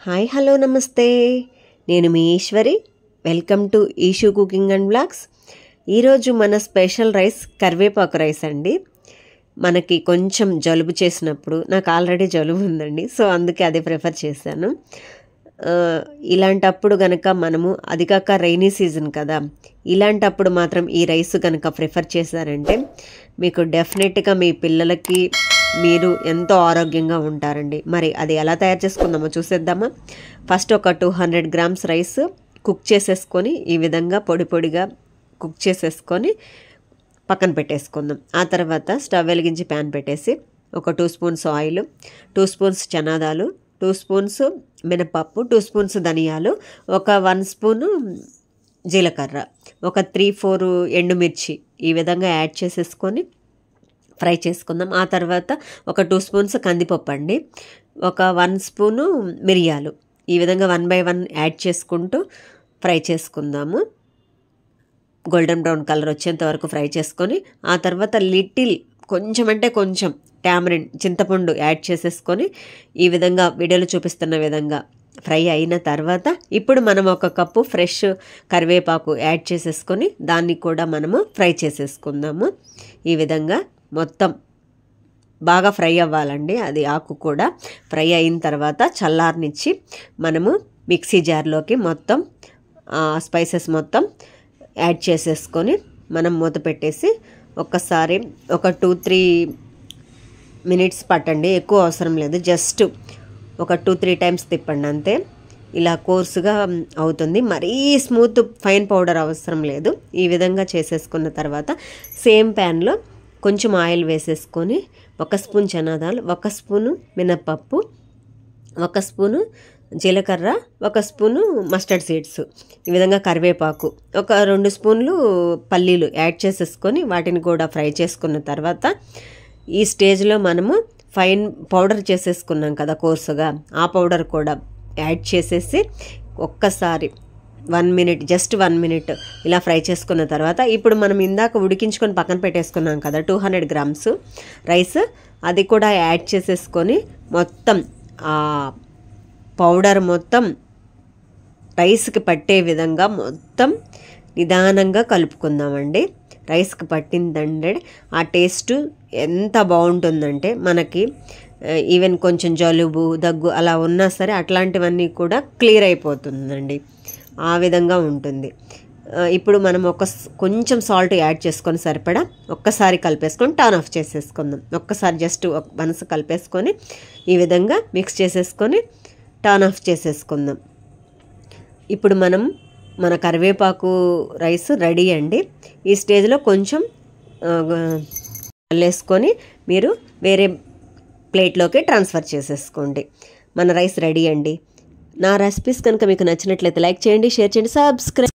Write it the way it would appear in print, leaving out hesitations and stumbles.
Hi hello నమస్తే, నేను మీ Eshwari. Welcome to Eshu cooking and blogs. ఈరోజు మన స్పెషల్ రైస్ కరివేపాకు రైస్ అండి. మనకి కొంచెం జలుబు చేసినప్పుడు, నాకు ఆల్రెడీ జలుబు ఉందండి, సో అందుకే అది ప్రిఫర్ చేశాను. ఇలాంటప్పుడు కనుక మనము, అది కాక రైనీ సీజన్ కదా, ఇలాంటప్పుడు మాత్రం ఈ రైస్ కనుక ప్రిఫర్ చేశారంటే మీకు డెఫినెట్గా మీ పిల్లలకి మీరు ఎంతో ఆరోగ్యంగా ఉంటారండి. మరి అది ఎలా తయారు చేసుకుందామో చూసేద్దామా. ఫస్ట్ ఒక 200 grams రైస్ కుక్ చేసేసుకొని, ఈ విధంగా పొడి పొడిగా కుక్ చేసేసుకొని పక్కన పెట్టేసుకుందాం. ఆ తర్వాత స్టవ్ వెలిగించి ప్యాన్ పెట్టేసి ఒక 2 స్పూన్స్ ఆయిల్, 2 స్పూన్స్ చనాదాలు, 2 స్పూన్స్ మినపప్పు, 2 స్పూన్స్ ధనియాలు, ఒక 1 స్పూను జీలకర్ర, ఒక 3-4 ఎండుమిర్చి ఈ విధంగా యాడ్ చేసేసుకొని ఫ్రై చేసుకుందాం. ఆ తర్వాత ఒక 2 స్పూన్స్ కందిపప్పు అండి, ఒక 1 స్పూను మిరియాలు, ఈ విధంగా 1 by 1 యాడ్ చేసుకుంటూ ఫ్రై చేసుకుందాము. గోల్డెన్ బ్రౌన్ కలర్ వచ్చేంత వరకు ఫ్రై చేసుకొని, ఆ తర్వాత లిటిల్ కొంచెం అంటే కొంచెం టామరిన్ చింతపండు యాడ్ చేసేసుకొని, ఈ విధంగా వీడియోలో చూపిస్తున్న విధంగా ఫ్రై అయిన తర్వాత ఇప్పుడు మనం ఒక కప్పు ఫ్రెష్ కరివేపాకు యాడ్ చేసేసుకొని దాన్ని కూడా మనము ఫ్రై చేసేసుకుందాము. ఈ విధంగా మొత్తం బాగా ఫ్రై అవ్వాలండి. అది ఆకు కూడా ఫ్రై అయిన తర్వాత చల్లారనిచ్చి మనము మిక్సీ జార్లోకి మొత్తం స్పైసెస్ మొత్తం యాడ్ చేసేసుకొని మనం మూత పెట్టేసి ఒక్కసారి ఒక 2-3 minutes పట్టండి, ఎక్కువ అవసరం లేదు, జస్ట్ ఒక 2-3 times తిప్పండి అంతే. ఇలా కోర్సుగా అవుతుంది, మరీ స్మూత్ ఫైన్ పౌడర్ అవసరం లేదు. ఈ విధంగా చేసేసుకున్న తర్వాత సేమ్ ప్యాన్లో కొంచెం ఆయిల్ వేసేసుకొని 1 స్పూన్ చనాదాలు, 1 స్పూను మినపప్పు, 1 స్పూను జీలకర్ర, 1 స్పూను మస్టర్డ్ సీడ్స్, ఈ విధంగా కరివేపాకు, ఒక 2 స్పూన్లు పల్లీలు యాడ్ చేసేసుకొని వాటిని కూడా ఫ్రై చేసుకున్న తర్వాత ఈ స్టేజ్లో మనము ఫైన్ పౌడర్ చేసేసుకున్నాం కదా కోర్సుగా, ఆ పౌడర్ కూడా యాడ్ చేసేసి ఒక్కసారి 1 minute, జస్ట్ 1 minute ఇలా ఫ్రై చేసుకున్న తర్వాత ఇప్పుడు మనం ఇందాక ఉడికించుకొని పక్కన పెట్టేసుకున్నాం కదా 200 grams రైస్, అది కూడా యాడ్ చేసేసుకొని మొత్తం ఆ పౌడర్ మొత్తం రైస్కి పట్టే విధంగా మొత్తం నిదానంగా కలుపుకుందామండి. రైస్కి పట్టిందంటే ఆ టేస్ట్ ఎంత బాగుంటుందంటే మనకి ఈవెన్ కొంచెం జలుబు దగ్గు అలా ఉన్నా సరే అట్లాంటివన్నీ కూడా క్లియర్ అయిపోతుందండి. ఆ విధంగా ఉంటుంది. ఇప్పుడు మనం కొంచెం సాల్ట్ యాడ్ చేసుకొని సరిపడా ఒక్కసారి కలిపేసుకొని టర్న్ ఆఫ్ చేసేసుకుందాం. ఒక్కసారి జస్ట్ వన్స్ కలిపేసుకొని ఈ విధంగా మిక్స్ చేసేసుకొని టర్న్ ఆఫ్ చేసేసుకుందాం. ఇప్పుడు మన కరివేపాకు రైస్ రెడీ అండి. ఈ స్టేజ్లో కొంచెం వేసుకొని మీరు వేరే ప్లేట్లోకి ట్రాన్స్ఫర్ చేసేసుకోండి. మన రైస్ రెడీ అండి. నా రెసిపీస్ కనుక మీకు నచ్చినట్లయితే లైక్ చేయండి, షేర్ చేయండి, సబ్స్క్రైబ్